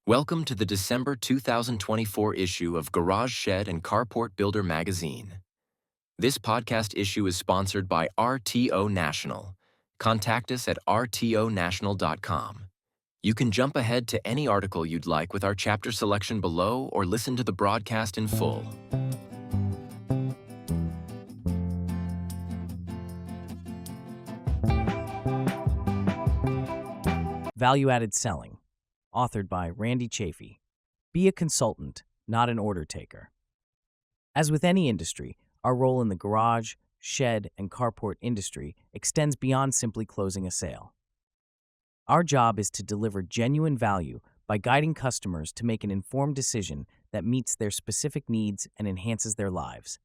Welcome to the December 2024 issue of Garage Shed and Carport Builder magazine. This podcast issue is sponsored by RTO National. Contact us at rtonational.com. You can jump ahead to any article you'd like with our chapter selection below or listen to the broadcast in full. Value-Added Selling, authored by Randy Chafee. Be a consultant, not an order taker. As with any industry, our role in the garage, shed, and carport industry extends beyond simply closing a sale. Our job is to deliver genuine value by guiding customers to make an informed decision that meets their specific needs and enhances their lives.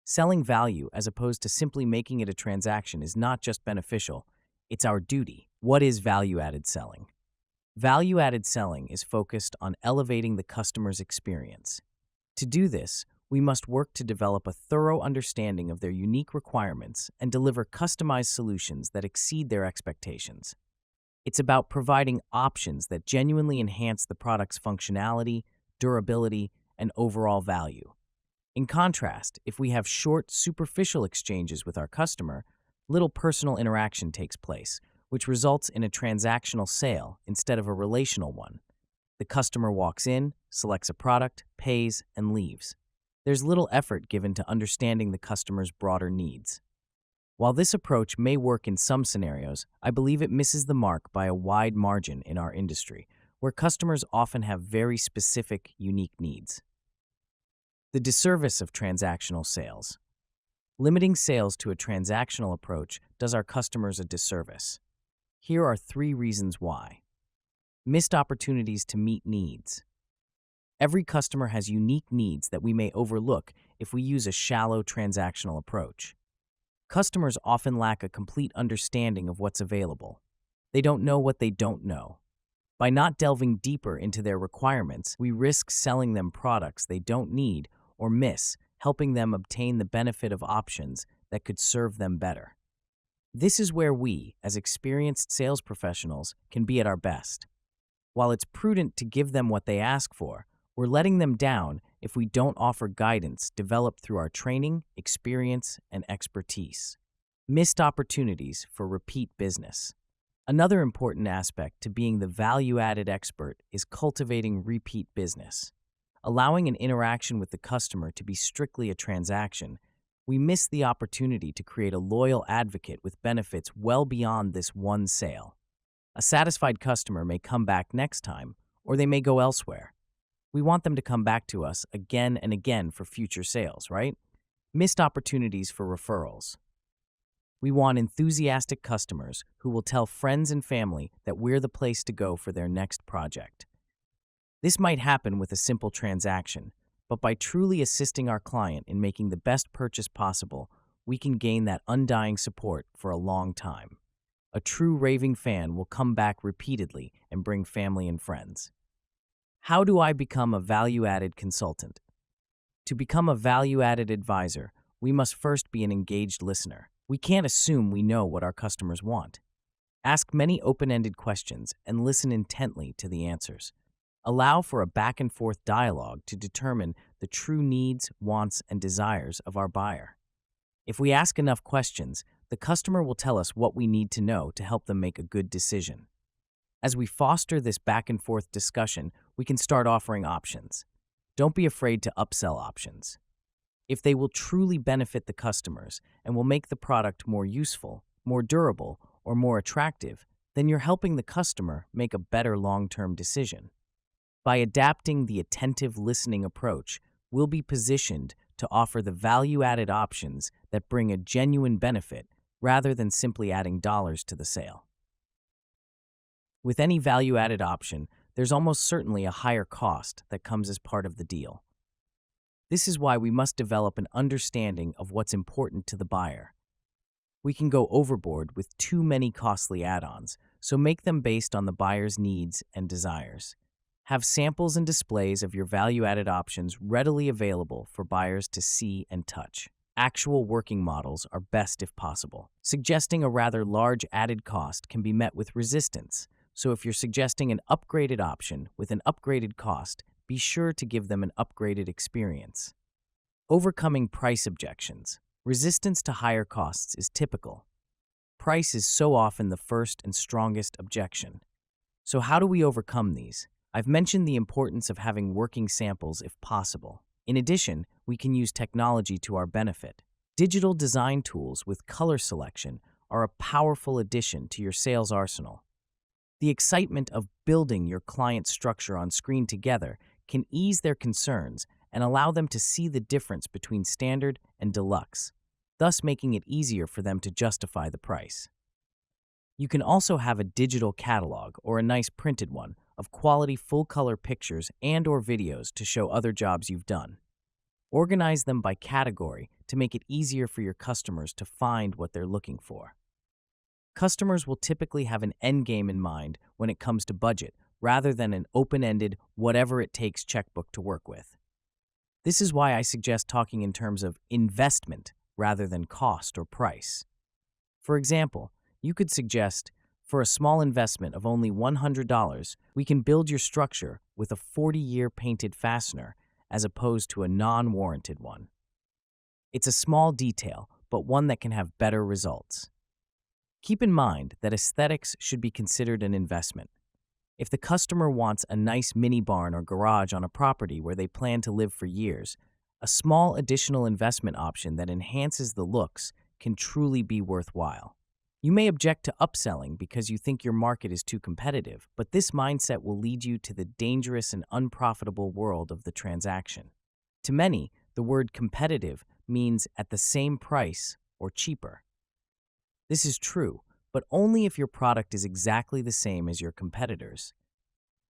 Selling value as opposed to simply making it a transaction is not just beneficial, it's our duty. What is value-added selling? Value-added selling is focused on elevating the customer's experience. To do this, we must work to develop a thorough understanding of their unique requirements and deliver customized solutions that exceed their expectations. It's about providing options that genuinely enhance the product's functionality, durability, and overall value. In contrast, if we have short, superficial exchanges with our customer, little personal interaction takes place, which results in a transactional sale instead of a relational one. The customer walks in, selects a product, pays, and leaves. There's little effort given to understanding the customer's broader needs. While this approach may work in some scenarios, I believe it misses the mark by a wide margin in our industry, where customers often have very specific, unique needs. The disservice of transactional sales. Limiting sales to a transactional approach does our customers a disservice. Here are 3 reasons why. Missed opportunities to meet needs. Every customer has unique needs that we may overlook if we use a shallow transactional approach. Customers often lack a complete understanding of what's available. They don't know what they don't know. By not delving deeper into their requirements, we risk selling them products they don't need or miss, helping them obtain the benefit of options that could serve them better. This is where we, as experienced sales professionals, can be at our best. While it's prudent to give them what they ask for, we're letting them down if we don't offer guidance developed through our training, experience, and expertise. Missed opportunities for repeat business. Another important aspect to being the value-added expert is cultivating repeat business. Allowing an interaction with the customer to be strictly a transaction, we miss the opportunity to create a loyal advocate with benefits well beyond this one sale. A satisfied customer may come back next time, or they may go elsewhere. We want them to come back to us again and again for future sales, right? Missed opportunities for referrals. We want enthusiastic customers who will tell friends and family that we're the place to go for their next project. This might happen with a simple transaction, but by truly assisting our client in making the best purchase possible, we can gain that undying support for a long time. A true raving fan will come back repeatedly and bring family and friends. How do I become a value-added consultant? To become a value-added advisor, we must first be an engaged listener. We can't assume we know what our customers want. Ask many open-ended questions and listen intently to the answers. Allow for a back-and-forth dialogue to determine the true needs, wants, and desires of our buyer. If we ask enough questions, the customer will tell us what we need to know to help them make a good decision. As we foster this back-and-forth discussion, we can start offering options. Don't be afraid to upsell options. If they will truly benefit the customers and will make the product more useful, more durable, or more attractive, then you're helping the customer make a better long-term decision. By adapting the attentive listening approach, we'll be positioned to offer the value-added options that bring a genuine benefit rather than simply adding dollars to the sale. With any value-added option, there's almost certainly a higher cost that comes as part of the deal. This is why we must develop an understanding of what's important to the buyer. We can go overboard with too many costly add-ons, so make them based on the buyer's needs and desires. Have samples and displays of your value-added options readily available for buyers to see and touch. Actual working models are best if possible. Suggesting a rather large added cost can be met with resistance, So if you're suggesting an upgraded option with an upgraded cost, be sure to give them an upgraded experience. Overcoming price objections. Resistance to higher costs is typical. Price is so often the first and strongest objection. So how do we overcome these? I've mentioned the importance of having working samples if possible. In addition, we can use technology to our benefit. Digital design tools with color selection are a powerful addition to your sales arsenal. The excitement of building your client's structure on screen together can ease their concerns and allow them to see the difference between standard and deluxe, thus making it easier for them to justify the price. You can also have a digital catalog or a nice printed one of quality full-color pictures and/or videos to show other jobs you've done. Organize them by category to make it easier for your customers to find what they're looking for. Customers will typically have an end game in mind when it comes to budget, rather than an open-ended, whatever-it-takes checkbook to work with. This is why I suggest talking in terms of investment rather than cost or price. For example, you could suggest, for a small investment of only $100, we can build your structure with a 40-year painted fastener as opposed to a non-warranted one. It's a small detail, but one that can have better results. Keep in mind that aesthetics should be considered an investment. If the customer wants a nice mini barn or garage on a property where they plan to live for years, a small additional investment option that enhances the looks can truly be worthwhile. You may object to upselling because you think your market is too competitive, but this mindset will lead you to the dangerous and unprofitable world of the transaction. To many, the word competitive means at the same price or cheaper. This is true, but only if your product is exactly the same as your competitors.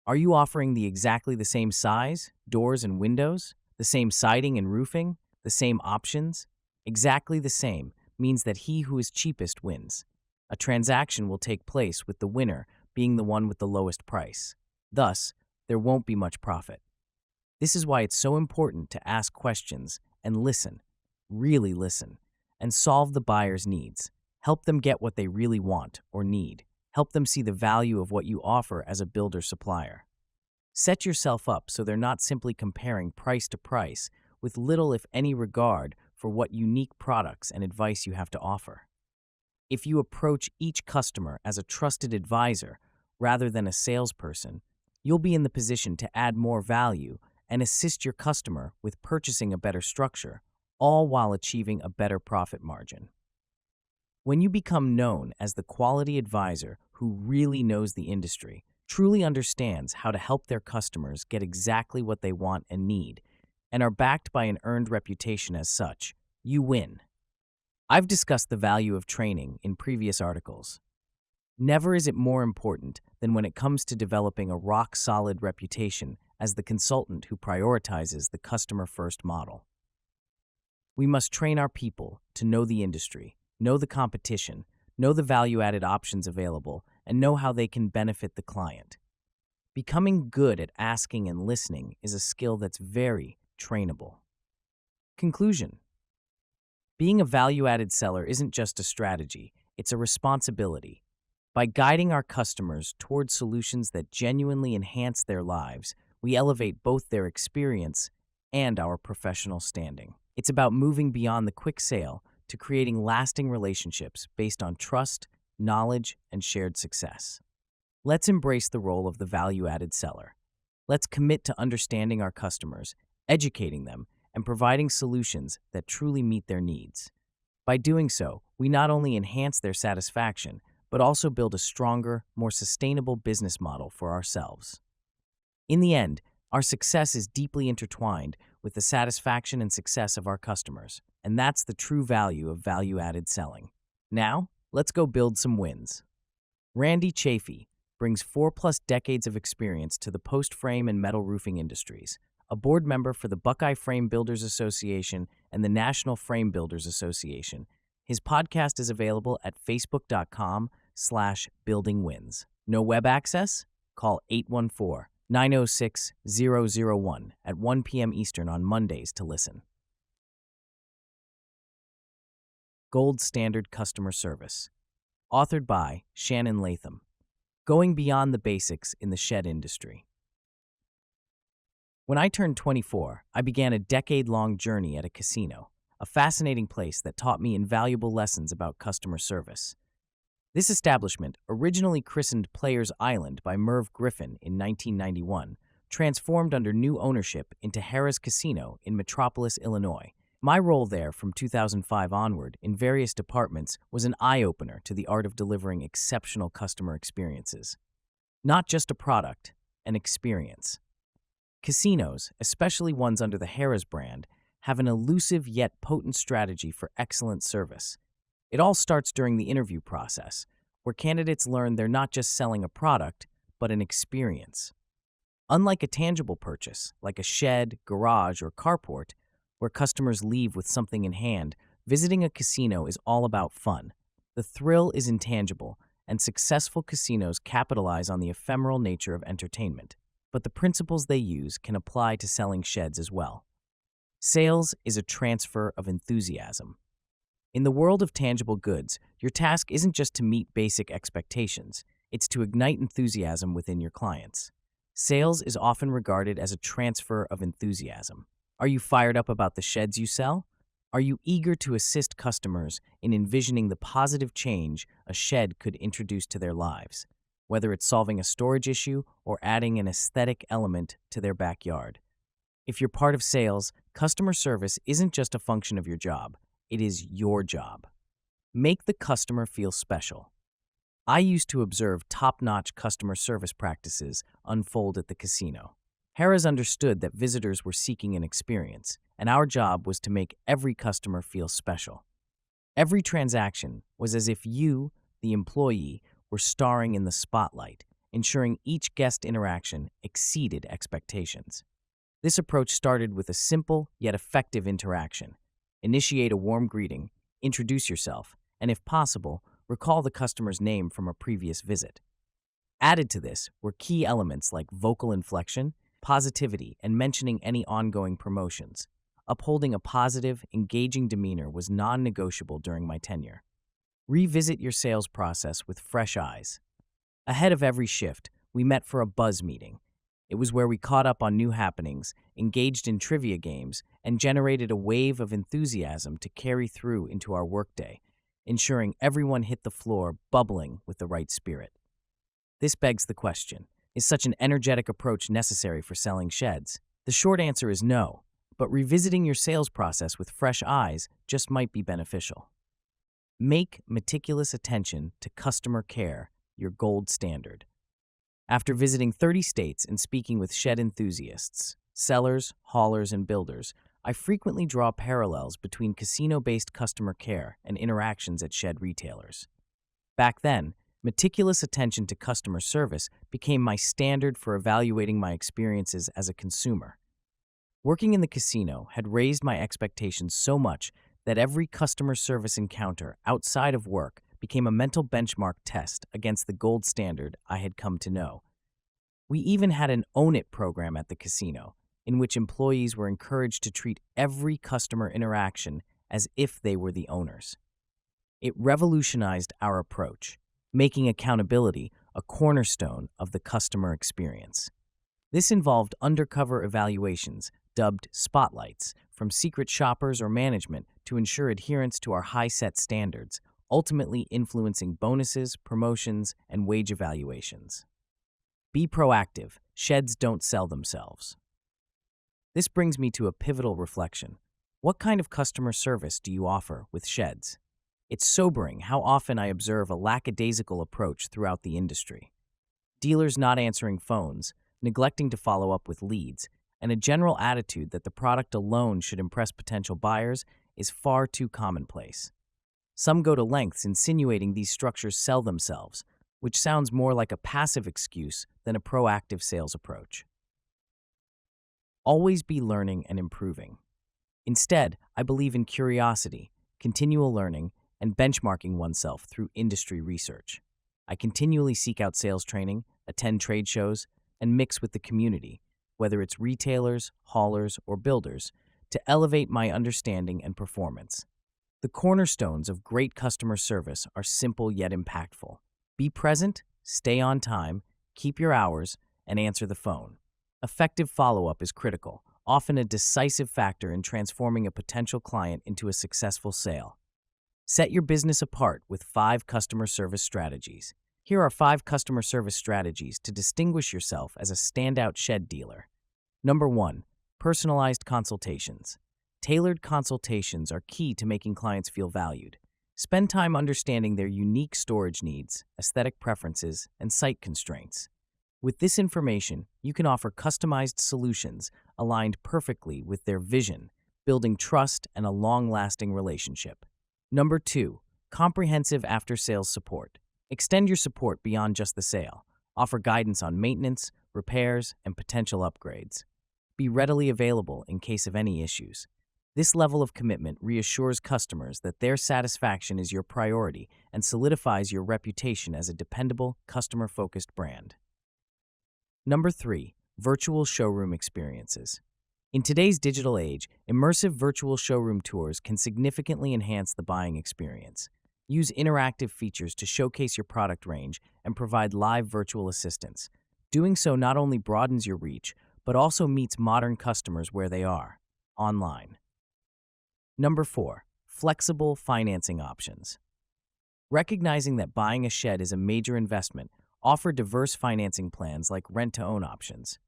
Are you offering exactly the same size, doors and windows, the same siding and roofing, the same options? Exactly the same means that he who is cheapest wins. A transaction will take place with the winner being the one with the lowest price. Thus, there won't be much profit. This is why it's so important to ask questions and listen, really listen, and solve the buyer's needs. Help them get what they really want or need. Help them see the value of what you offer as a builder-supplier. Set yourself up so they're not simply comparing price to price with little if any regard for what unique products and advice you have to offer. If you approach each customer as a trusted advisor rather than a salesperson, you'll be in the position to add more value and assist your customer with purchasing a better structure, all while achieving a better profit margin. When you become known as the quality advisor who really knows the industry, truly understands how to help their customers get exactly what they want and need, and are backed by an earned reputation as such, you win. I've discussed the value of training in previous articles. Never is it more important than when it comes to developing a rock-solid reputation as the consultant who prioritizes the customer-first model. We must train our people to know the industry, know the competition, know the value-added options available, and know how they can benefit the client. Becoming good at asking and listening is a skill that's very trainable. Conclusion. Being a value-added seller isn't just a strategy, it's a responsibility. By guiding our customers toward solutions that genuinely enhance their lives, we elevate both their experience and our professional standing. It's about moving beyond the quick sale to creating lasting relationships based on trust, knowledge, and shared success. Let's embrace the role of the value-added seller. Let's commit to understanding our customers, educating them, and providing solutions that truly meet their needs. By doing so, we not only enhance their satisfaction, but also build a stronger, more sustainable business model for ourselves. In the end, our success is deeply intertwined with the satisfaction and success of our customers, and that's the true value of value-added selling. Now, let's go build some wins. Randy Chafee brings 4+ decades of experience to the post-frame and metal roofing industries, a board member for the Buckeye Frame Builders Association and the National Frame Builders Association. His podcast is available at facebook.com/buildingwins. No web access? Call 814-906-001 at 1 p.m. Eastern on Mondays to listen. Gold Standard Customer Service. Authored by Shannon Latham. Going beyond the basics in the shed industry. When I turned 24, I began a decade-long journey at a casino, a fascinating place that taught me invaluable lessons about customer service. This establishment, originally christened Players Island by Merv Griffin in 1991, transformed under new ownership into Harrah's Casino in Metropolis, Illinois. My role there from 2005 onward in various departments was an eye-opener to the art of delivering exceptional customer experiences. Not just a product, an experience. Casinos, especially ones under the Harrah's brand, have an elusive yet potent strategy for excellent service. It all starts during the interview process, where candidates learn they're not just selling a product, but an experience. Unlike a tangible purchase, like a shed, garage, or carport, where customers leave with something in hand, visiting a casino is all about fun. The thrill is intangible, and successful casinos capitalize on the ephemeral nature of entertainment. But the principles they use can apply to selling sheds as well. Sales is a transfer of enthusiasm. In the world of tangible goods, your task isn't just to meet basic expectations, it's to ignite enthusiasm within your clients. Sales is often regarded as a transfer of enthusiasm. Are you fired up about the sheds you sell? Are you eager to assist customers in envisioning the positive change a shed could introduce to their lives, whether it's solving a storage issue or adding an aesthetic element to their backyard? If you're part of sales, customer service isn't just a function of your job, it is your job. Make the customer feel special. I used to observe top-notch customer service practices unfold at the casino. Harrah's understood that visitors were seeking an experience, and our job was to make every customer feel special. Every transaction was as if you, the employee, were starring in the spotlight, ensuring each guest interaction exceeded expectations. This approach started with a simple yet effective interaction. Initiate a warm greeting, introduce yourself, and if possible, recall the customer's name from a previous visit. Added to this were key elements like vocal inflection, positivity, and mentioning any ongoing promotions. Upholding a positive, engaging demeanor was non-negotiable during my tenure. Revisit your sales process with fresh eyes. Ahead of every shift, we met for a buzz meeting. It was where we caught up on new happenings, engaged in trivia games, and generated a wave of enthusiasm to carry through into our workday, ensuring everyone hit the floor bubbling with the right spirit. This begs the question, is such an energetic approach necessary for selling sheds? The short answer is no, but revisiting your sales process with fresh eyes just might be beneficial. Make meticulous attention to customer care your gold standard. After visiting 30 states and speaking with shed enthusiasts, sellers, haulers, and builders, I frequently draw parallels between casino-based customer care and interactions at shed retailers. Back then, meticulous attention to customer service became my standard for evaluating my experiences as a consumer. Working in the casino had raised my expectations so much that every customer service encounter outside of work became a mental benchmark test against the gold standard I had come to know. We even had an Own It program at the casino, in which employees were encouraged to treat every customer interaction as if they were the owners. It revolutionized our approach, making accountability a cornerstone of the customer experience. This involved undercover evaluations, dubbed spotlights, from secret shoppers or management to ensure adherence to our high-set standards, ultimately influencing bonuses, promotions, and wage evaluations. Be proactive. Sheds don't sell themselves. This brings me to a pivotal reflection. What kind of customer service do you offer with sheds? It's sobering how often I observe a lackadaisical approach throughout the industry. Dealers not answering phones, neglecting to follow up with leads, and a general attitude that the product alone should impress potential buyers is far too commonplace. Some go to lengths insinuating these structures sell themselves, which sounds more like a passive excuse than a proactive sales approach. Always be learning and improving. Instead, I believe in curiosity, continual learning, and benchmarking oneself through industry research. I continually seek out sales training, attend trade shows, and mix with the community, whether it's retailers, haulers, or builders, to elevate my understanding and performance. The cornerstones of great customer service are simple yet impactful. Be present, stay on time, keep your hours, and answer the phone. Effective follow-up is critical, often a decisive factor in transforming a potential client into a successful sale. Set your business apart with 5 customer service strategies. Here are 5 customer service strategies to distinguish yourself as a standout shed dealer. Number 1. Personalized consultations. Tailored consultations are key to making clients feel valued. Spend time understanding their unique storage needs, aesthetic preferences, and site constraints. With this information, you can offer customized solutions aligned perfectly with their vision, building trust and a long-lasting relationship. Number 2. Comprehensive after-sales support. Extend your support beyond just the sale. Offer guidance on maintenance, repairs, and potential upgrades. Be readily available in case of any issues. This level of commitment reassures customers that their satisfaction is your priority and solidifies your reputation as a dependable, customer-focused brand. Number 3. Virtual showroom experiences. In today's digital age, immersive virtual showroom tours can significantly enhance the buying experience. Use interactive features to showcase your product range and provide live virtual assistance. Doing so not only broadens your reach, but also meets modern customers where they are, online. Number 4. Flexible financing options. Recognizing that buying a shed is a major investment, offer diverse financing plans like rent-to-own options.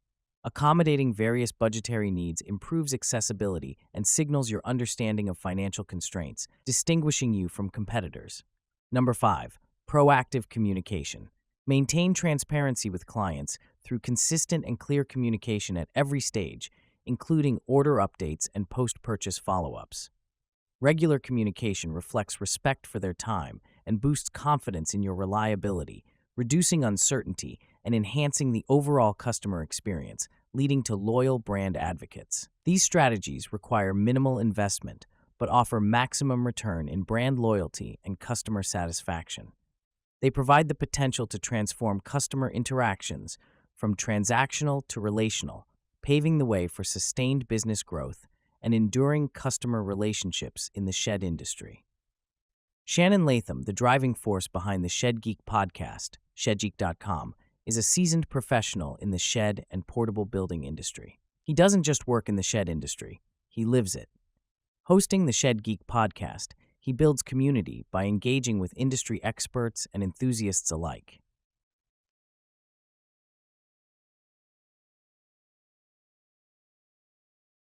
Accommodating various budgetary needs improves accessibility and signals your understanding of financial constraints, distinguishing you from competitors. Number 5. Proactive communication. Maintain transparency with clients through consistent and clear communication at every stage, including order updates and post-purchase follow-ups. Regular communication reflects respect for their time and boosts confidence in your reliability, reducing uncertainty and enhancing the overall customer experience, leading to loyal brand advocates. These strategies require minimal investment, but offer maximum return in brand loyalty and customer satisfaction. They provide the potential to transform customer interactions from transactional to relational, paving the way for sustained business growth and enduring customer relationships in the shed industry. Shannon Latham, the driving force behind the Shed Geek podcast, ShedGeek.com, is a seasoned professional in the shed and portable building industry. He doesn't just work in the shed industry, he lives it. Hosting the Shed Geek podcast, he builds community by engaging with industry experts and enthusiasts alike.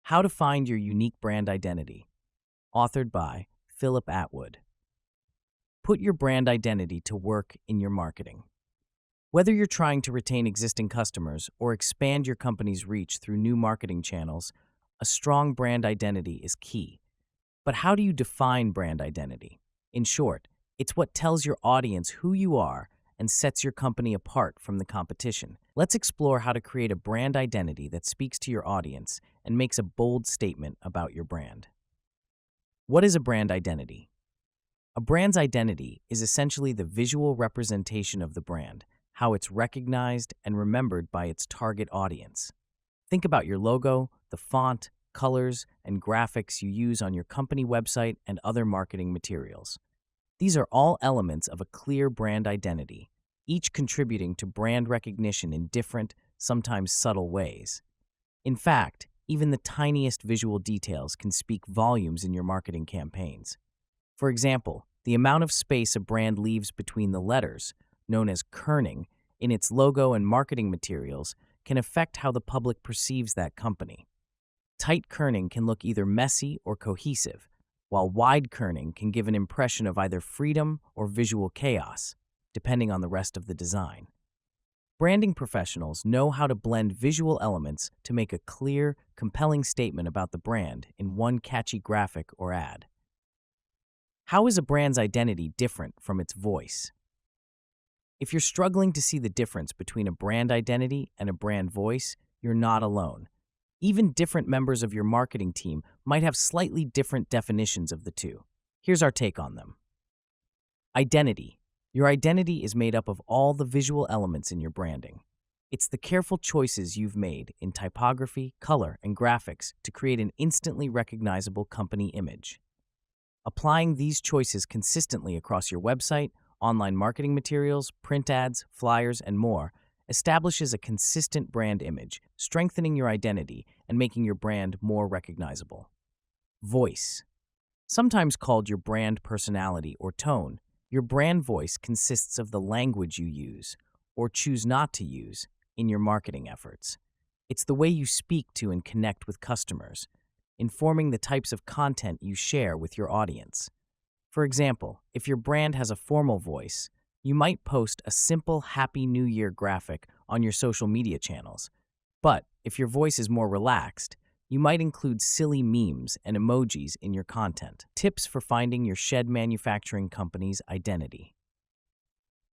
How to Find Your Unique Brand Identity. Authored by Philip Atwood. Put your brand identity to work in your marketing. Whether you're trying to retain existing customers or expand your company's reach through new marketing channels, a strong brand identity is key. But how do you define brand identity? In short, it's what tells your audience who you are and sets your company apart from the competition. Let's explore how to create a brand identity that speaks to your audience and makes a bold statement about your brand. What is a brand identity? A brand's identity is essentially the visual representation of the brand, how it's recognized and remembered by its target audience. Think about your logo, the font, colors, and graphics you use on your company website and other marketing materials. These are all elements of a clear brand identity, each contributing to brand recognition in different, sometimes subtle ways. In fact, even the tiniest visual details can speak volumes in your marketing campaigns. For example, the amount of space a brand leaves between the letters, known as kerning, in its logo and marketing materials can affect how the public perceives that company. Tight kerning can look either messy or cohesive, while wide kerning can give an impression of either freedom or visual chaos, depending on the rest of the design. Branding professionals know how to blend visual elements to make a clear, compelling statement about the brand in one catchy graphic or ad. How is a brand's identity different from its voice? If you're struggling to see the difference between a brand identity and a brand voice, you're not alone. Even different members of your marketing team might have slightly different definitions of the two. Here's our take on them. Identity. Your identity is made up of all the visual elements in your branding. It's the careful choices you've made in typography, color, and graphics to create an instantly recognizable company image. Applying these choices consistently across your website, online marketing materials, print ads, flyers, and more, establishes a consistent brand image, strengthening your identity and making your brand more recognizable. Voice. Sometimes called your brand personality or tone, your brand voice consists of the language you use, or choose not to use, in your marketing efforts. It's the way you speak to and connect with customers, informing the types of content you share with your audience. For example, if your brand has a formal voice, you might post a simple Happy New Year graphic on your social media channels. But if your voice is more relaxed, you might include silly memes and emojis in your content. Tips for finding your shed manufacturing company's identity.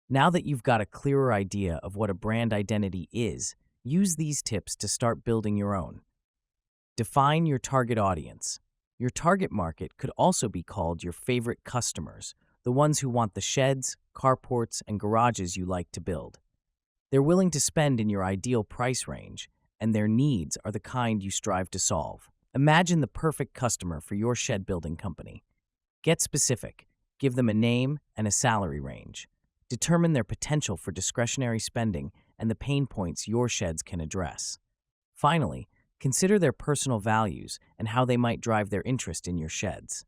Now that you've got a clearer idea of what a brand identity is, use these tips to start building your own. Define your target audience. Your target market could also be called your favorite customers, the ones who want the sheds, carports, and garages you like to build. They're willing to spend in your ideal price range, and their needs are the kind you strive to solve. Imagine the perfect customer for your shed building company. Get specific. Give them a name and a salary range. Determine their potential for discretionary spending and the pain points your sheds can address. Finally, consider their personal values and how they might drive their interest in your sheds.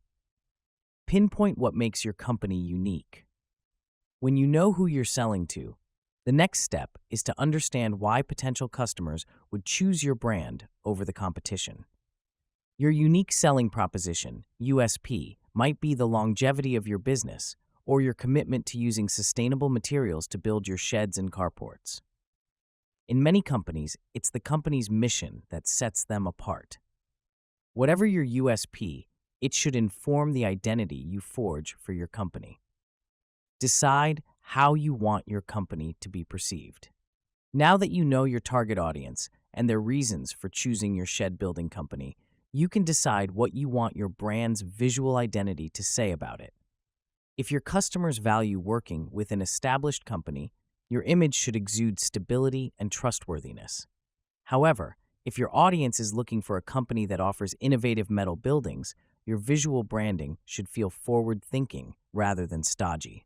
Pinpoint what makes your company unique. When you know who you're selling to, the next step is to understand why potential customers would choose your brand over the competition. Your unique selling proposition, USP, might be the longevity of your business or your commitment to using sustainable materials to build your sheds and carports. In many companies, it's the company's mission that sets them apart. Whatever your USP, it should inform the identity you forge for your company. Decide how you want your company to be perceived. Now that you know your target audience and their reasons for choosing your shed building company, you can decide what you want your brand's visual identity to say about it. If your customers value working with an established company, your image should exude stability and trustworthiness. However, if your audience is looking for a company that offers innovative metal buildings, your visual branding should feel forward-thinking rather than stodgy.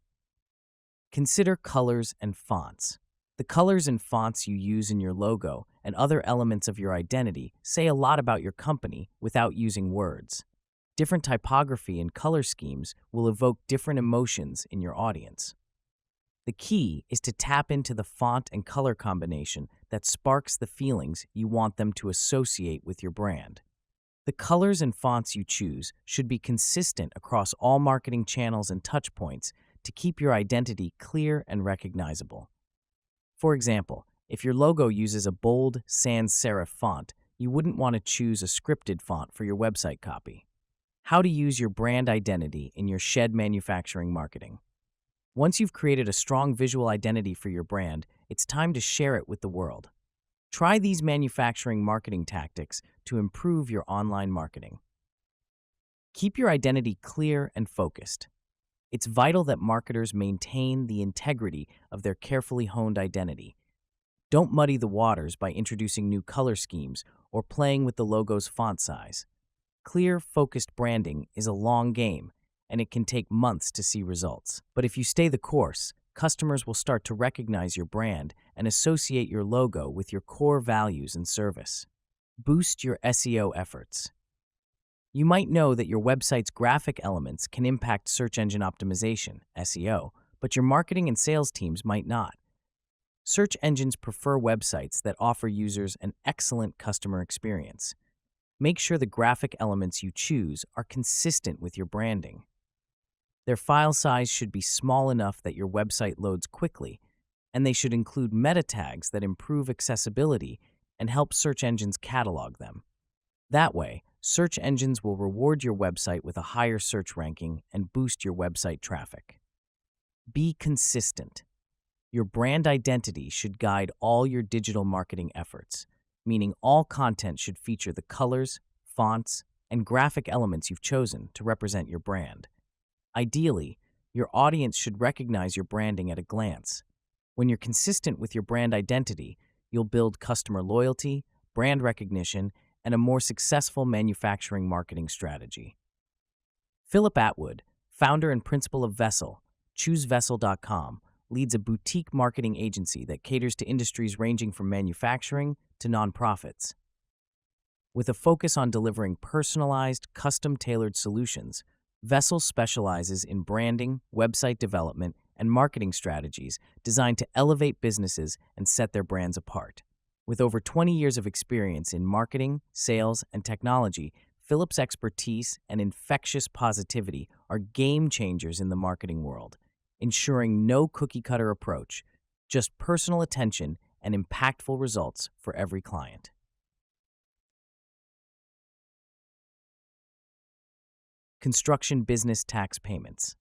Consider colors and fonts. The colors and fonts you use in your logo and other elements of your identity say a lot about your company without using words. Different typography and color schemes will evoke different emotions in your audience. The key is to tap into the font and color combination that sparks the feelings you want them to associate with your brand. The colors and fonts you choose should be consistent across all marketing channels and touchpoints to keep your identity clear and recognizable. For example, if your logo uses a bold sans serif font, you wouldn't want to choose a scripted font for your website copy. How to use your brand identity in your shed manufacturing marketing. Once you've created a strong visual identity for your brand, it's time to share it with the world. Try these manufacturing marketing tactics to improve your online marketing. Keep your identity clear and focused. It's vital that marketers maintain the integrity of their carefully honed identity. Don't muddy the waters by introducing new color schemes or playing with the logo's font size. Clear, focused branding is a long game, and it can take months to see results. But if you stay the course, customers will start to recognize your brand and associate your logo with your core values and service. Boost your SEO efforts. You might know that your website's graphic elements can impact search engine optimization, SEO, but your marketing and sales teams might not. Search engines prefer websites that offer users an excellent customer experience. Make sure the graphic elements you choose are consistent with your branding. Their file size should be small enough that your website loads quickly, and they should include meta tags that improve accessibility and help search engines catalog them. That way, search engines will reward your website with a higher search ranking and boost your website traffic. Be consistent. Your brand identity should guide all your digital marketing efforts, meaning all content should feature the colors, fonts, and graphic elements you've chosen to represent your brand. Ideally, your audience should recognize your branding at a glance. When you're consistent with your brand identity, you'll build customer loyalty, brand recognition, and a more successful manufacturing marketing strategy. Philip Atwood, founder and principal of Vessel, ChooseVessel.com leads a boutique marketing agency that caters to industries ranging from manufacturing to nonprofits. With a focus on delivering personalized, custom-tailored solutions, Vessel specializes in branding, website development, and marketing strategies designed to elevate businesses and set their brands apart. With over 20 years of experience in marketing, sales, and technology, Philip's expertise and infectious positivity are game changers in the marketing world, ensuring no cookie-cutter approach, just personal attention and impactful results for every client. Construction Business Tax Payments.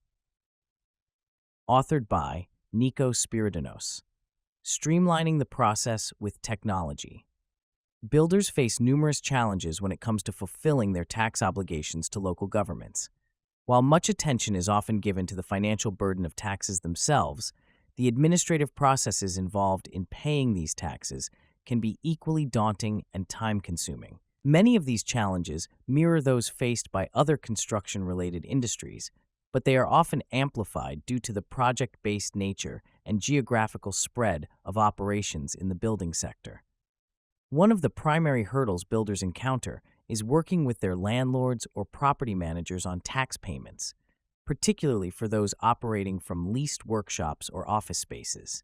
Authored by Nico Spiridonos. Streamlining the process with technology. Builders face numerous challenges when it comes to fulfilling their tax obligations to local governments. While much attention is often given to the financial burden of taxes themselves, the administrative processes involved in paying these taxes can be equally daunting and time-consuming. Many of these challenges mirror those faced by other construction-related industries, but they are often amplified due to the project-based nature and geographical spread of operations in the building sector. One of the primary hurdles builders encounter is working with their landlords or property managers on tax payments, particularly for those operating from leased workshops or office spaces.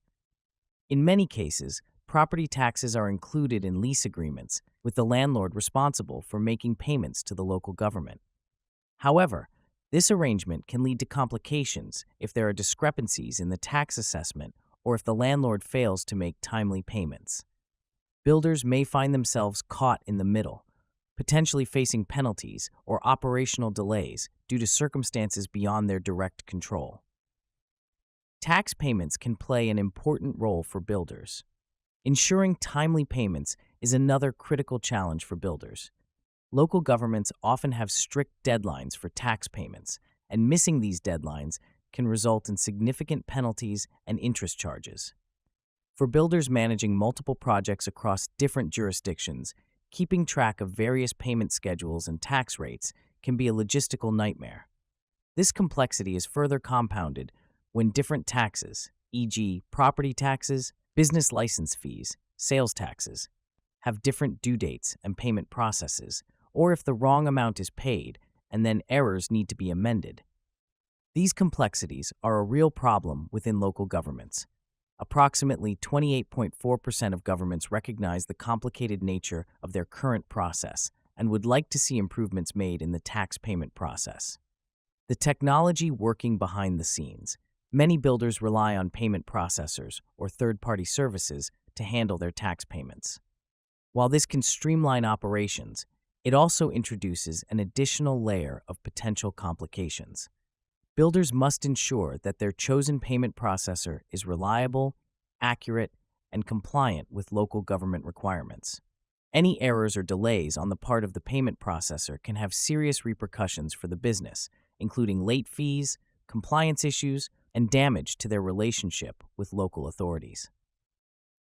In many cases, property taxes are included in lease agreements, with the landlord responsible for making payments to the local government. However, this arrangement can lead to complications if there are discrepancies in the tax assessment or if the landlord fails to make timely payments. Builders may find themselves caught in the middle, potentially facing penalties or operational delays due to circumstances beyond their direct control. Tax payments can play an important role for builders. Ensuring timely payments is another critical challenge for builders. Local governments often have strict deadlines for tax payments, and missing these deadlines can result in significant penalties and interest charges. For builders managing multiple projects across different jurisdictions, keeping track of various payment schedules and tax rates can be a logistical nightmare. This complexity is further compounded when different taxes, e.g., property taxes, business license fees, sales taxes, have different due dates and payment processes, or if the wrong amount is paid and then errors need to be amended. These complexities are a real problem within local governments. Approximately 28.4% of governments recognize the complicated nature of their current process and would like to see improvements made in the tax payment process. The technology working behind the scenes. Many builders rely on payment processors or third-party services to handle their tax payments. While this can streamline operations, it also introduces an additional layer of potential complications. Builders must ensure that their chosen payment processor is reliable, accurate, and compliant with local government requirements. Any errors or delays on the part of the payment processor can have serious repercussions for the business, including late fees, compliance issues, and damage to their relationship with local authorities.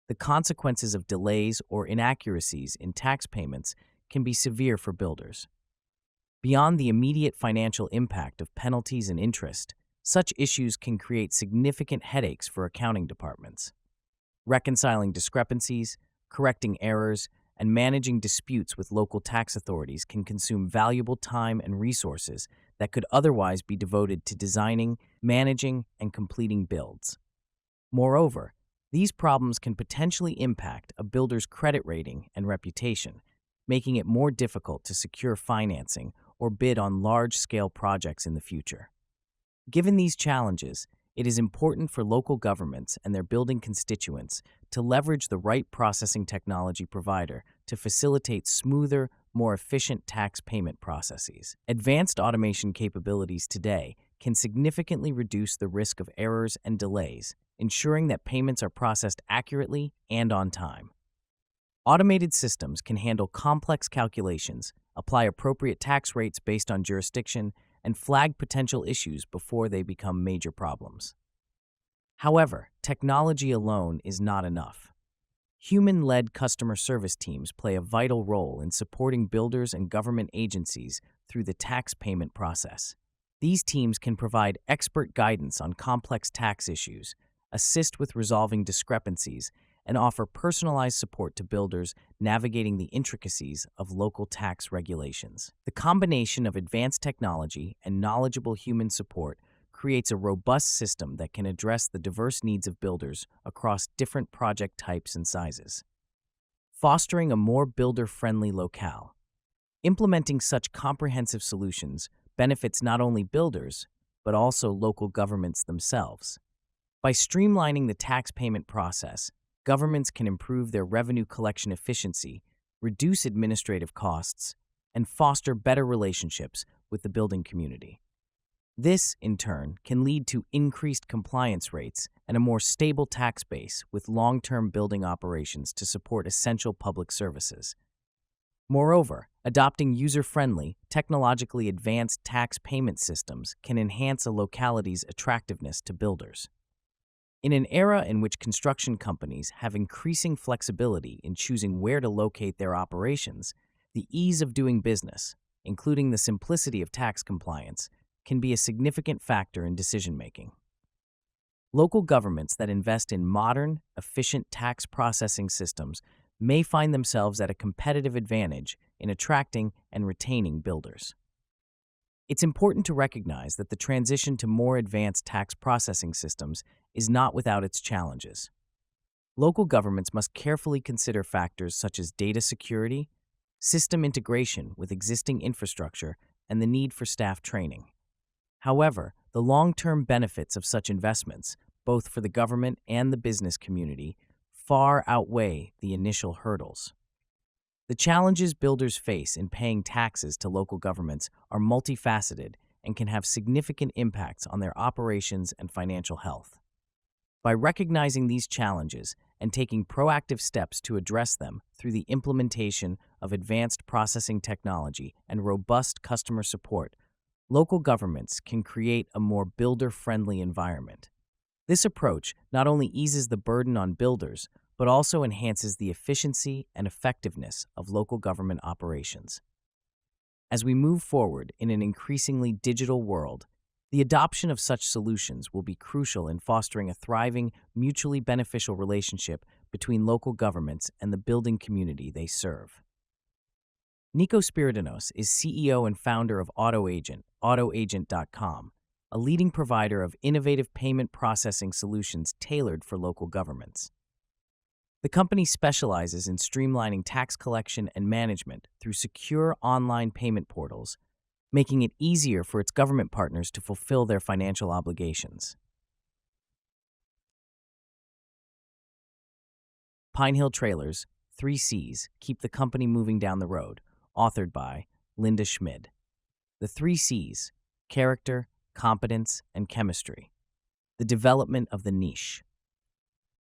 The consequences of delays or inaccuracies in tax payments can be severe for builders. Beyond the immediate financial impact of penalties and interest, such issues can create significant headaches for accounting departments. Reconciling discrepancies, correcting errors, and managing disputes with local tax authorities can consume valuable time and resources that could otherwise be devoted to designing, managing, and completing builds. Moreover, these problems can potentially impact a builder's credit rating and reputation, making it more difficult to secure financing or bid on large-scale projects in the future. Given these challenges, it is important for local governments and their building constituents to leverage the right processing technology provider to facilitate smoother, more efficient tax payment processes. Advanced automation capabilities today can significantly reduce the risk of errors and delays, ensuring that payments are processed accurately and on time. Automated systems can handle complex calculations, apply appropriate tax rates based on jurisdiction, and flag potential issues before they become major problems. However, technology alone is not enough. Human-led customer service teams play a vital role in supporting builders and government agencies through the tax payment process. These teams can provide expert guidance on complex tax issues, assist with resolving discrepancies, and offer personalized support to builders navigating the intricacies of local tax regulations. The combination of advanced technology and knowledgeable human support creates a robust system that can address the diverse needs of builders across different project types and sizes. Fostering a more builder-friendly locale. Implementing such comprehensive solutions benefits not only builders, but also local governments themselves. By streamlining the tax payment process, governments can improve their revenue collection efficiency, reduce administrative costs, and foster better relationships with the building community. This, in turn, can lead to increased compliance rates and a more stable tax base with long-term building operations to support essential public services. Moreover, adopting user-friendly, technologically advanced tax payment systems can enhance a locality's attractiveness to builders. In an era in which construction companies have increasing flexibility in choosing where to locate their operations, the ease of doing business, including the simplicity of tax compliance, can be a significant factor in decision-making. Local governments that invest in modern, efficient tax processing systems may find themselves at a competitive advantage in attracting and retaining builders. It's important to recognize that the transition to more advanced tax processing systems is not without its challenges. Local governments must carefully consider factors such as data security, system integration with existing infrastructure, and the need for staff training. However, the long-term benefits of such investments, both for the government and the business community, far outweigh the initial hurdles. The challenges builders face in paying taxes to local governments are multifaceted and can have significant impacts on their operations and financial health. By recognizing these challenges and taking proactive steps to address them through the implementation of advanced processing technology and robust customer support, local governments can create a more builder-friendly environment. This approach not only eases the burden on builders, but also enhances the efficiency and effectiveness of local government operations. As we move forward in an increasingly digital world, the adoption of such solutions will be crucial in fostering a thriving, mutually beneficial relationship between local governments and the building community they serve. Nico Spiridonos is CEO and founder of AutoAgent, AutoAgent.com, a leading provider of innovative payment processing solutions tailored for local governments. The company specializes in streamlining tax collection and management through secure online payment portals, making it easier for its government partners to fulfill their financial obligations. Pine Hill Trailers, 3 C's, Keep the Company Moving Down the Road, authored by Linda Schmid. The 3 C's: character, competence, and chemistry. The development of the niche.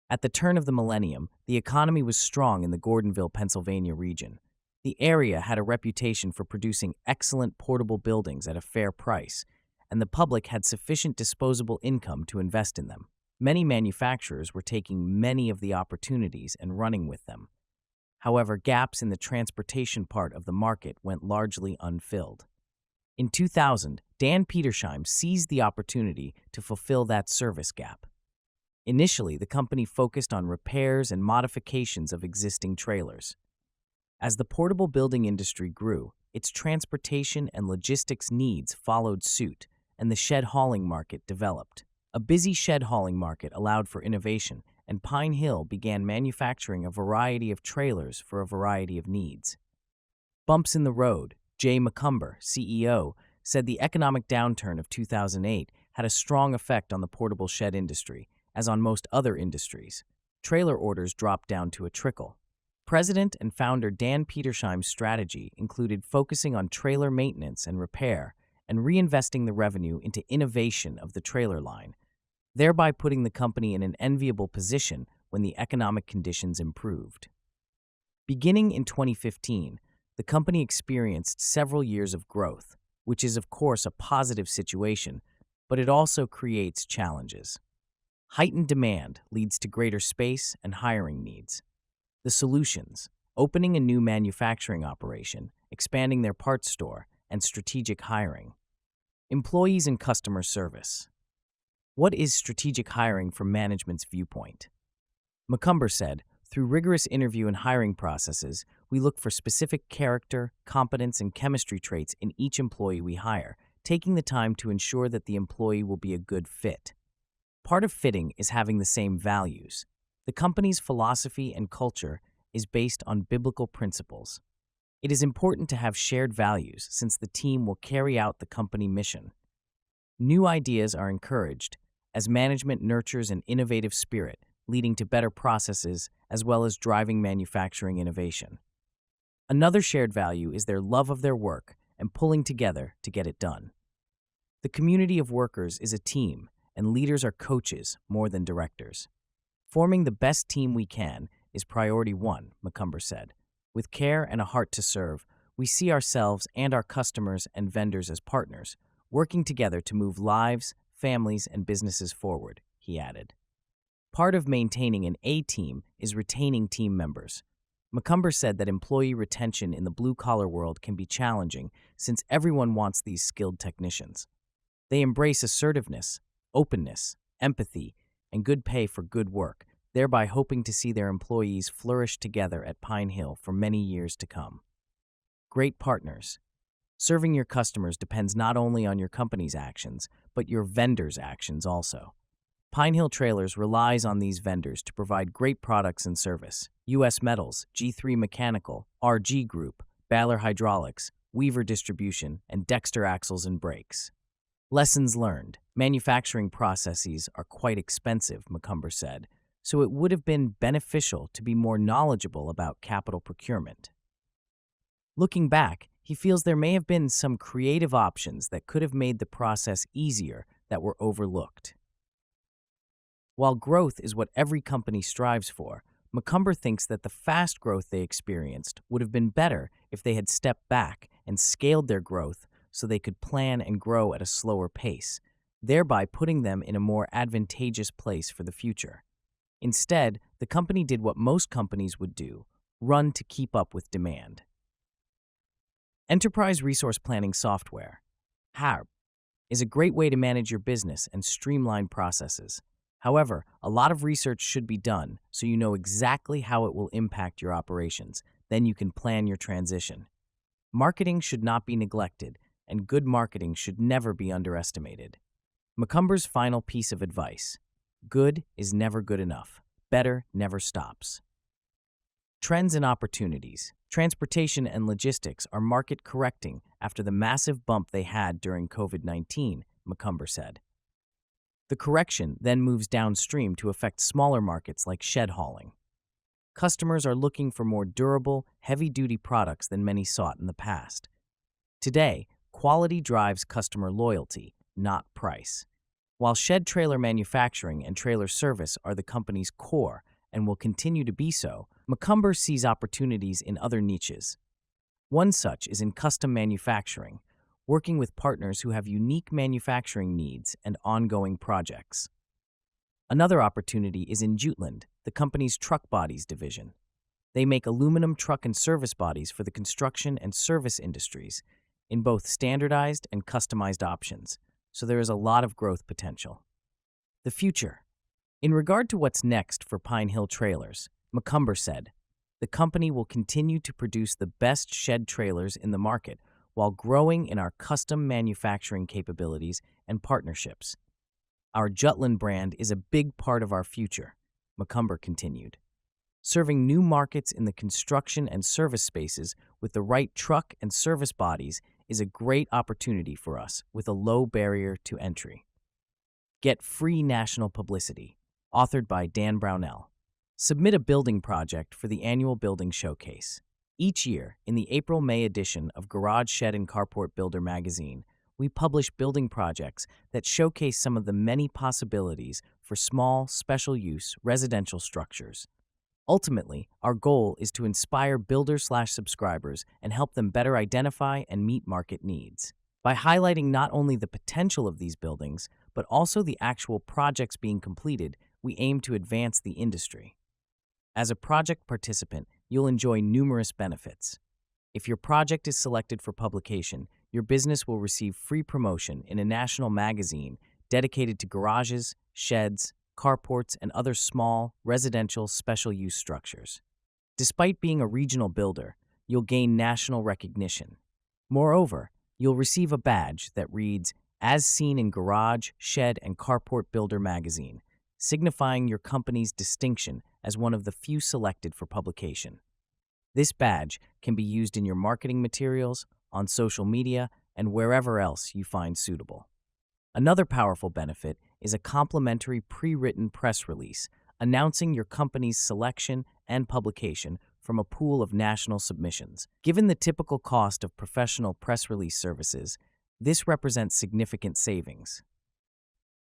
At the turn of the millennium, the economy was strong in the Gordonville, Pennsylvania region. The area had a reputation for producing excellent portable buildings at a fair price, and the public had sufficient disposable income to invest in them. Many manufacturers were taking many of the opportunities and running with them. However, gaps in the transportation part of the market went largely unfilled. In 2000, Dan Petersheim seized the opportunity to fulfill that service gap. Initially, the company focused on repairs and modifications of existing trailers. As the portable building industry grew, its transportation and logistics needs followed suit, and the shed hauling market developed. A busy shed hauling market allowed for innovation, and Pine Hill began manufacturing a variety of trailers for a variety of needs. Bumps in the road. Jay McCumber, CEO, said the economic downturn of 2008 had a strong effect on the portable shed industry, as on most other industries. Trailer orders dropped down to a trickle. President and founder Dan Petersheim's strategy included focusing on trailer maintenance and repair and reinvesting the revenue into innovation of the trailer line, thereby putting the company in an enviable position when the economic conditions improved. Beginning in 2015, the company experienced several years of growth, which is of course a positive situation, but it also creates challenges. Heightened demand leads to greater space and hiring needs. The solutions: opening a new manufacturing operation, expanding their parts store, and strategic hiring. Employees and customer service. What is strategic hiring from management's viewpoint? McCumber said, through rigorous interview and hiring processes, we look for specific character, competence, and chemistry traits in each employee we hire, taking the time to ensure that the employee will be a good fit. Part of fitting is having the same values. The company's philosophy and culture is based on biblical principles. It is important to have shared values since the team will carry out the company mission. New ideas are encouraged as management nurtures an innovative spirit, leading to better processes as well as driving manufacturing innovation. Another shared value is their love of their work and pulling together to get it done. The community of workers is a team, and leaders are coaches more than directors. Forming the best team we can is priority one, McCumber said. With care and a heart to serve, we see ourselves and our customers and vendors as partners, working together to move lives, families, and businesses forward, he added. Part of maintaining an A team is retaining team members. McCumber said that employee retention in the blue-collar world can be challenging since everyone wants these skilled technicians. They embrace assertiveness, openness, empathy, and good pay for good work, thereby hoping to see their employees flourish together at Pine Hill for many years to come. Great partners. Serving your customers depends not only on your company's actions, but your vendors' actions also. Pine Hill Trailers relies on these vendors to provide great products and service. U.S. Metals, G3 Mechanical, RG Group, Baylor Hydraulics, Weaver Distribution, and Dexter Axles and Brakes. Lessons learned. Manufacturing processes are quite expensive, McCumber said, so it would have been beneficial to be more knowledgeable about capital procurement. Looking back, he feels there may have been some creative options that could have made the process easier that were overlooked. While growth is what every company strives for, McCumber thinks that the fast growth they experienced would have been better if they had stepped back and scaled their growth so they could plan and grow at a slower pace, thereby putting them in a more advantageous place for the future. Instead, the company did what most companies would do, run to keep up with demand. Enterprise Resource Planning Software, HARP, is a great way to manage your business and streamline processes. However, a lot of research should be done so you know exactly how it will impact your operations. Then you can plan your transition. Marketing should not be neglected, and good marketing should never be underestimated. McCumber's final piece of advice: good is never good enough. Better never stops. Trends and opportunities. Transportation and logistics are market correcting after the massive bump they had during COVID-19, McCumber said. The correction then moves downstream to affect smaller markets like shed hauling. Customers are looking for more durable, heavy-duty products than many sought in the past. Today, quality drives customer loyalty, not price. While shed trailer manufacturing and trailer service are the company's core and will continue to be so, McCumber sees opportunities in other niches. One such is in custom manufacturing, working with partners who have unique manufacturing needs and ongoing projects. Another opportunity is in Jutland, the company's truck bodies division. They make aluminum truck and service bodies for the construction and service industries in both standardized and customized options, so there is a lot of growth potential. The future. In regard to what's next for Pine Hill Trailers, McCumber said, the company will continue to produce the best shed trailers in the market while growing in our custom manufacturing capabilities and partnerships. Our Jutland brand is a big part of our future, McCumber continued. Serving new markets in the construction and service spaces with the right truck and service bodies is a great opportunity for us with a low barrier to entry. Get free national publicity, authored by Dan Brownell. Submit a building project for the annual building showcase. Each year, in the April-May edition of Garage, Shed, and Carport Builder magazine, we publish building projects that showcase some of the many possibilities for small, special-use residential structures. Ultimately, our goal is to inspire builders/subscribers and help them better identify and meet market needs. By highlighting not only the potential of these buildings, but also the actual projects being completed, we aim to advance the industry. As a project participant, you'll enjoy numerous benefits. If your project is selected for publication, your business will receive free promotion in a national magazine dedicated to garages, sheds, carports, and other small, residential special use structures. Despite being a regional builder, you'll gain national recognition. Moreover, you'll receive a badge that reads, "As seen in Garage, Shed, and Carport Builder magazine," signifying your company's distinction as one of the few selected for publication. This badge can be used in your marketing materials, on social media, and wherever else you find suitable. Another powerful benefit is a complimentary pre-written press release announcing your company's selection and publication from a pool of national submissions. Given the typical cost of professional press release services, this represents significant savings.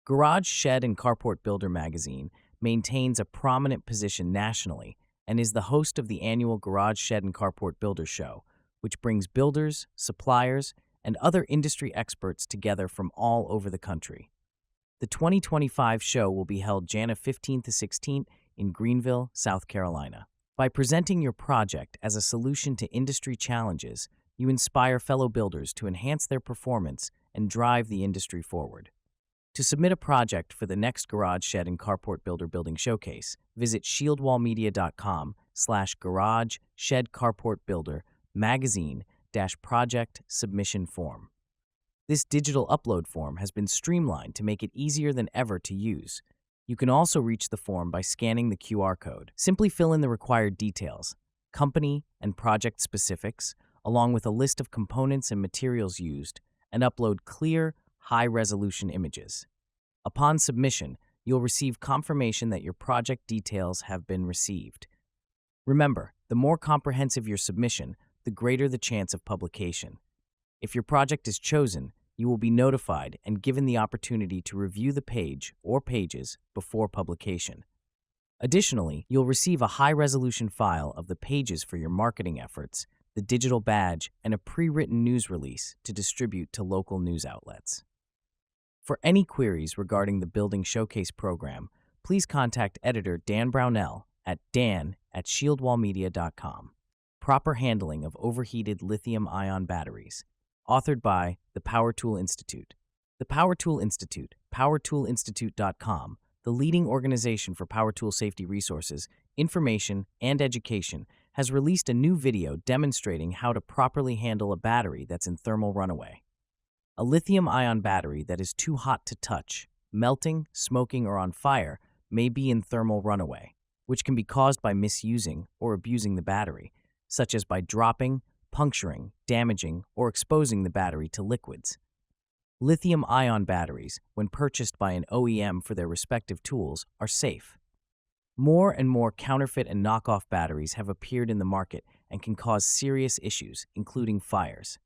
Garage, Shed, and Carport Builder magazine maintains a prominent position nationally and is the host of the annual Garage, Shed, and Carport Builder Show, which brings builders, suppliers, and other industry experts together from all over the country. The 2025 show will be held January 15th to 16th in Greenville, South Carolina. By presenting your project as a solution to industry challenges, you inspire fellow builders to enhance their performance and drive the industry forward. To submit a project for the next Garage, Shed, and Carport Builder Building Showcase, visit shieldwallmedia.com/garage shed carport builder magazine-project submission form. This digital upload form has been streamlined to make it easier than ever to use. You can also reach the form by scanning the QR code. Simply fill in the required details, company and project specifics, along with a list of components and materials used, and upload clear, high-resolution images. Upon submission, you'll receive confirmation that your project details have been received. Remember, the more comprehensive your submission, the greater the chance of publication. If your project is chosen, you will be notified and given the opportunity to review the page or pages before publication. Additionally, you'll receive a high-resolution file of the pages for your marketing efforts, the digital badge, and a pre-written news release to distribute to local news outlets. For any queries regarding the Building Showcase program, please contact editor Dan Brownell at dan@shieldwallmedia.com. Proper handling of overheated lithium-ion batteries. Authored by the Power Tool Institute. The Power Tool Institute, powertoolinstitute.com, the leading organization for power tool safety resources, information, and education, has released a new video demonstrating how to properly handle a battery that's in thermal runaway. A lithium-ion battery that is too hot to touch, melting, smoking, or on fire may be in thermal runaway, which can be caused by misusing or abusing the battery, such as by dropping, puncturing, damaging, or exposing the battery to liquids. Lithium-ion batteries, when purchased by an OEM for their respective tools, are safe. More and more counterfeit and knockoff batteries have appeared in the market and can cause serious issues, including fires.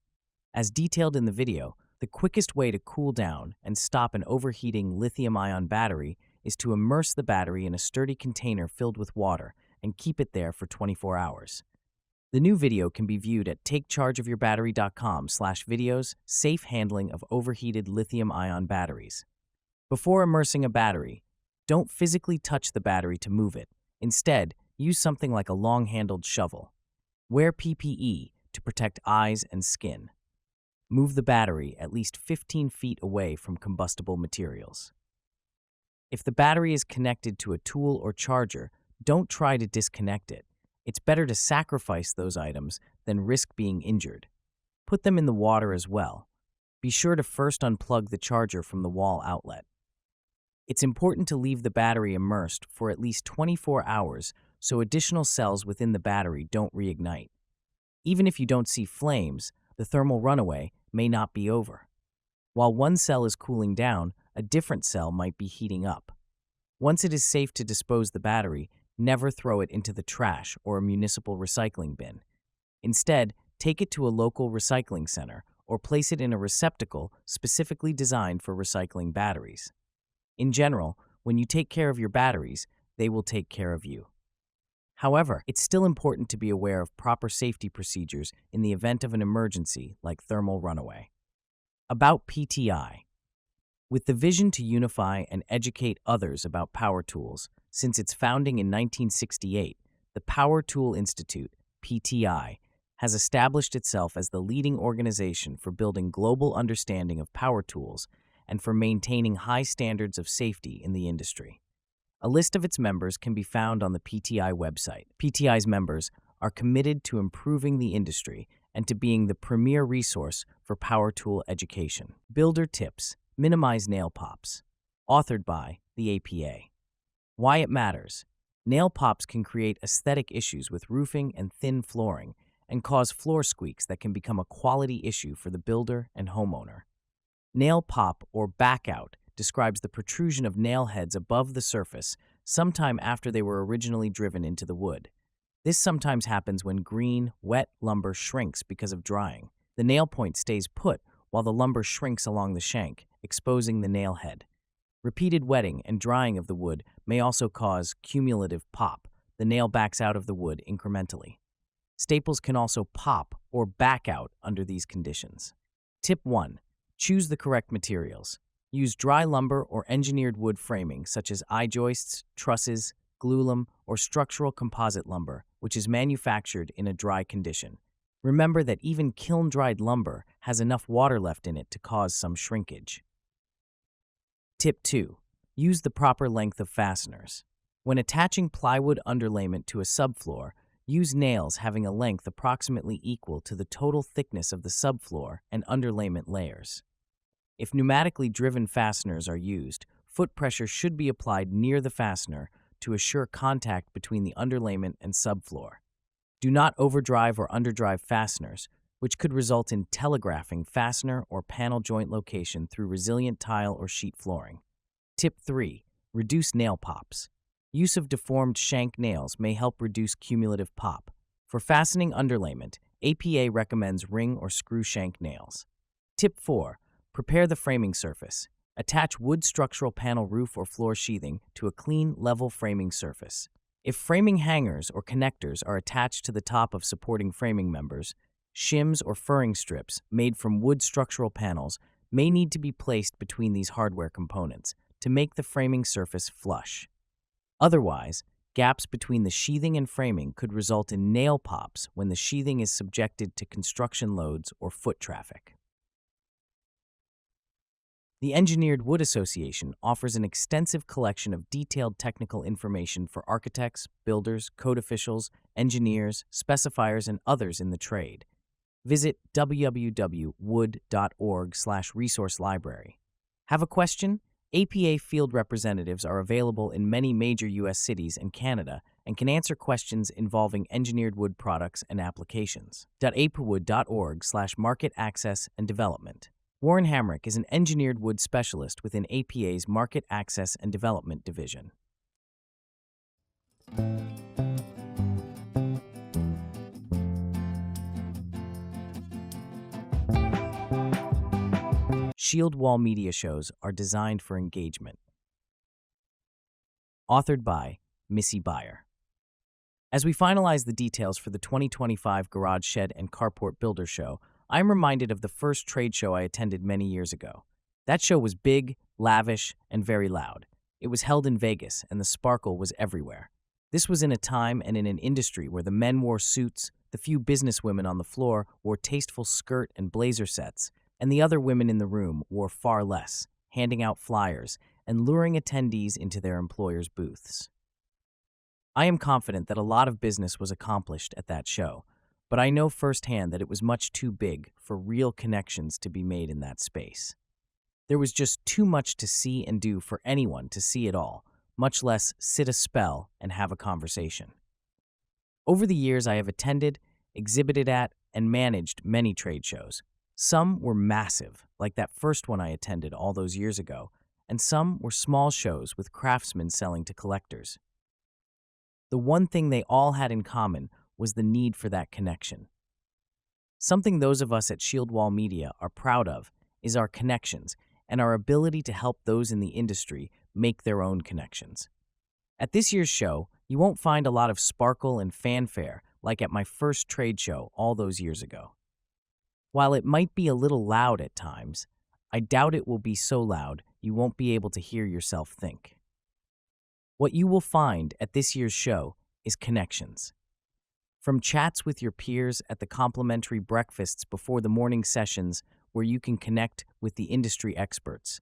As detailed in the video, the quickest way to cool down and stop an overheating lithium-ion battery is to immerse the battery in a sturdy container filled with water and keep it there for 24 hours. The new video can be viewed at takechargeofyourbattery.com/videos, safe handling of overheated lithium-ion batteries. Before immersing a battery, don't physically touch the battery to move it. Instead, use something like a long-handled shovel. Wear PPE to protect eyes and skin. Move the battery at least 15 feet away from combustible materials. If the battery is connected to a tool or charger, don't try to disconnect it. It's better to sacrifice those items than risk being injured. Put them in the water as well. Be sure to first unplug the charger from the wall outlet. It's important to leave the battery immersed for at least 24 hours so additional cells within the battery don't reignite. Even if you don't see flames, the thermal runaway may not be over. While one cell is cooling down, a different cell might be heating up. Once it is safe to dispose the battery, never throw it into the trash or a municipal recycling bin. Instead, take it to a local recycling center or place it in a receptacle specifically designed for recycling batteries. In general, when you take care of your batteries, they will take care of you. However, it's still important to be aware of proper safety procedures in the event of an emergency like thermal runaway. About PTI. With the vision to unify and educate others about power tools, since its founding in 1968, the Power Tool Institute, PTI, has established itself as the leading organization for building global understanding of power tools and for maintaining high standards of safety in the industry. A list of its members can be found on the PTI website. PTI's members are committed to improving the industry and to being the premier resource for power tool education. Builder Tips: Minimize Nail Pops. Authored by the APA. Why it matters. Nail pops can create aesthetic issues with roofing and thin flooring and cause floor squeaks that can become a quality issue for the builder and homeowner. Nail pop or back out describes the protrusion of nail heads above the surface sometime after they were originally driven into the wood. This sometimes happens when green, wet lumber shrinks because of drying. The nail point stays put while the lumber shrinks along the shank, exposing the nail head. Repeated wetting and drying of the wood may also cause cumulative pop. The nail backs out of the wood incrementally. Staples can also pop or back out under these conditions. Tip 1. Choose the correct materials. Use dry lumber or engineered wood framing such as I-joists, trusses, glulam, or structural composite lumber, which is manufactured in a dry condition. Remember that even kiln-dried lumber has enough water left in it to cause some shrinkage. Tip 2. Use the proper length of fasteners. When attaching plywood underlayment to a subfloor, use nails having a length approximately equal to the total thickness of the subfloor and underlayment layers. If pneumatically driven fasteners are used, foot pressure should be applied near the fastener to assure contact between the underlayment and subfloor. Do not overdrive or underdrive fasteners, which could result in telegraphing fastener or panel joint location through resilient tile or sheet flooring. Tip 3. Reduce nail pops. Use of deformed shank nails may help reduce cumulative pop. For fastening underlayment, APA recommends ring or screw shank nails. Tip 4. Prepare the framing surface. Attach wood structural panel roof or floor sheathing to a clean, level framing surface. If framing hangers or connectors are attached to the top of supporting framing members, shims or furring strips made from wood structural panels may need to be placed between these hardware components to make the framing surface flush. Otherwise, gaps between the sheathing and framing could result in nail pops when the sheathing is subjected to construction loads or foot traffic. The Engineered Wood Association offers an extensive collection of detailed technical information for architects, builders, code officials, engineers, specifiers, and others in the trade. Visit www.wood.org/resource library. Have a question? APA field representatives are available in many major U.S. cities and Canada and can answer questions involving engineered wood products and applications. apawood.org/market access and development. Warren Hamrick is an engineered wood specialist within APA's Market Access and Development Division. Shield wall media shows are designed for engagement. Authored by Missy Beyer. As we finalize the details for the 2025 Garage Shed and Carport Builder Show, I'm reminded of the first trade show I attended many years ago. That show was big, lavish, and very loud. It was held in Vegas, and the sparkle was everywhere. This was in a time and in an industry where the men wore suits, the few businesswomen on the floor wore tasteful skirt and blazer sets, and the other women in the room wore far less, handing out flyers and luring attendees into their employers' booths. I am confident that a lot of business was accomplished at that show, but I know firsthand that it was much too big for real connections to be made in that space. There was just too much to see and do for anyone to see it all, much less sit a spell and have a conversation. Over the years, I have attended, exhibited at, and managed many trade shows. Some were massive, like that first one I attended all those years ago, and some were small shows with craftsmen selling to collectors. The one thing they all had in common was the need for that connection. Something those of us at Shield Wall Media are proud of is our connections and our ability to help those in the industry make their own connections. At this year's show, you won't find a lot of sparkle and fanfare like at my first trade show all those years ago. While it might be a little loud at times, I doubt it will be so loud you won't be able to hear yourself think. What you will find at this year's show is connections. From chats with your peers at the complimentary breakfasts before the morning sessions where you can connect with the industry experts,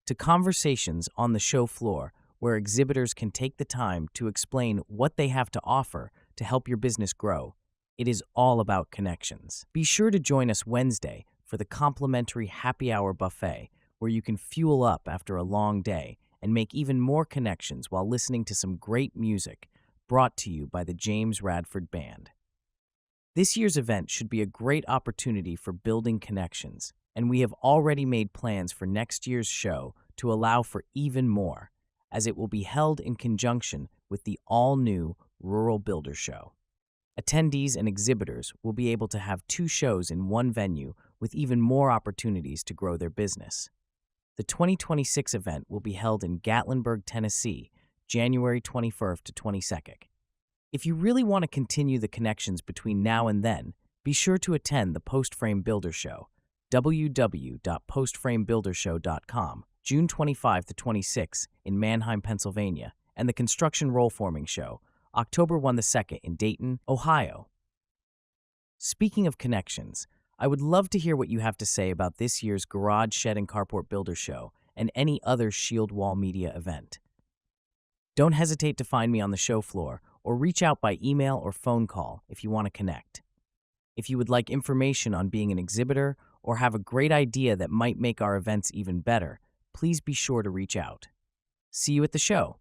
to conversations on the show floor where exhibitors can take the time to explain what they have to offer to help your business grow, it is all about connections. Be sure to join us Wednesday for the complimentary happy hour buffet, where you can fuel up after a long day and make even more connections while listening to some great music brought to you by the James Radford Band. This year's event should be a great opportunity for building connections, and we have already made plans for next year's show to allow for even more, as it will be held in conjunction with the all-new Rural Builder Show. Attendees and exhibitors will be able to have 2 shows in one venue with even more opportunities to grow their business. The 2026 event will be held in Gatlinburg, Tennessee, January 21st to 22nd. If you really want to continue the connections between now and then, be sure to attend the Postframe Builder Show, www.postframebuildershow.com, June 25 to 26 in Manheim, Pennsylvania, and the Construction Rollforming Show, October 1 to 2nd in Dayton, Ohio. Speaking of connections, I would love to hear what you have to say about this year's Garage, Shed, and Carport Builder Show and any other Shield Wall Media event. Don't hesitate to find me on the show floor or reach out by email or phone call if you want to connect. If you would like information on being an exhibitor or have a great idea that might make our events even better, please be sure to reach out. See you at the show.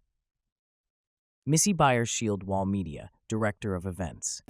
Missy Byers, Shield Wall Media, Director of Events.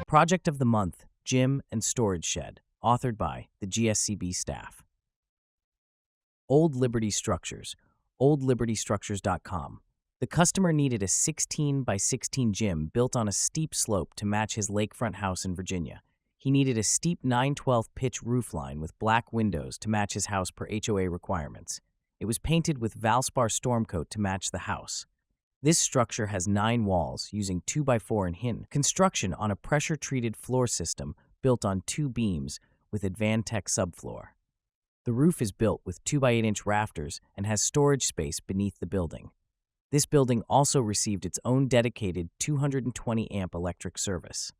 Project of the Month, Gym and Storage Shed, authored by the GSCB staff. Old Liberty Structures, oldlibertystructures.com. The customer needed a 16 by 16 gym built on a steep slope to match his lakefront house in Virginia. He needed a steep 9/12 pitch roofline with black windows to match his house per HOA requirements. It was painted with Valspar Stormcoat to match the house. This structure has 9 walls using 2x4 and hin construction on a pressure-treated floor system built on 2 beams with Advantech subfloor. The roof is built with 2x8-inch rafters and has storage space beneath the building. This building also received its own dedicated 220-amp electric service.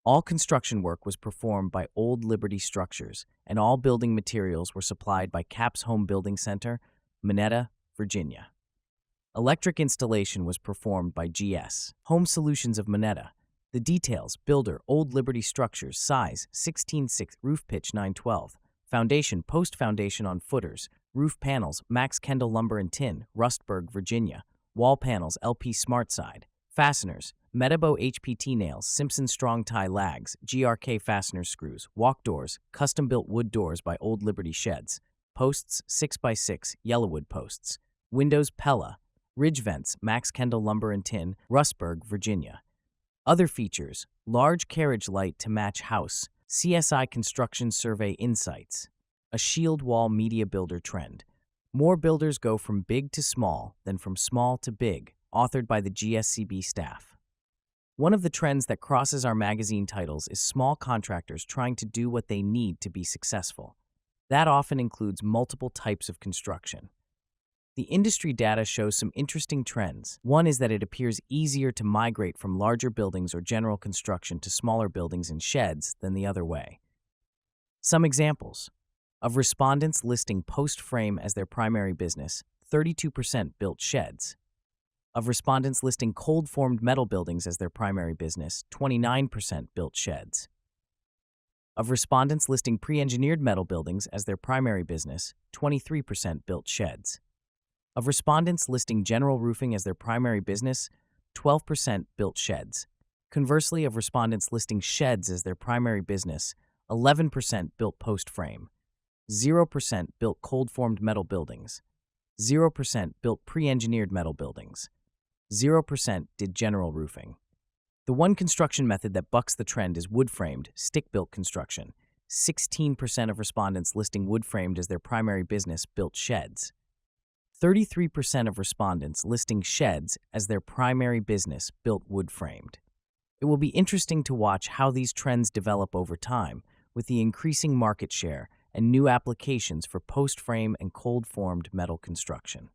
All construction work was performed by Old Liberty Structures, and all building materials were supplied by Capps Home Building Center, Monetta, Virginia. Electric installation was performed by GS Home Solutions of Monetta. The details: builder Old Liberty Structures, size 16/6, roof pitch 9/12, foundation post foundation on footers, roof panels Max Kendall Lumber and Tin, Rustburg, Virginia, wall panels LP SmartSide, fasteners Metabo HPT nails, Simpson strong tie lags, GRK fastener screws, walk doors, custom-built wood doors by Old Liberty Sheds, posts 6x6, Yellowwood posts, windows Pella, ridge vents, Max Kendall Lumber and Tin, Rustburg, Virginia. Other features: large carriage light to match house, CSI Construction Survey Insights, a shield wall media builder trend. More builders go from big to small than from small to big, authored by the GSCB staff. One of the trends that crosses our magazine titles is small contractors trying to do what they need to be successful. That often includes multiple types of construction. The industry data shows some interesting trends. One is that it appears easier to migrate from larger buildings or general construction to smaller buildings and sheds than the other way. Some examples of respondents listing post-frame as their primary business: 32% built sheds. Of respondents listing cold-formed metal buildings as their primary business, 29% built sheds. Of respondents listing pre-engineered metal buildings as their primary business, 23% built sheds. Of respondents listing general roofing as their primary business, 12% built sheds. Conversely, of respondents listing sheds as their primary business, 11% built post-frame, 0% built cold-formed metal buildings, 0% built pre-engineered metal buildings, 0% did general roofing. The one construction method that bucks the trend is wood-framed, stick-built construction. 16% of respondents listing wood-framed as their primary business built sheds. 33% of respondents listing sheds as their primary business built wood-framed. It will be interesting to watch how these trends develop over time with the increasing market share and new applications for post-frame and cold-formed metal construction.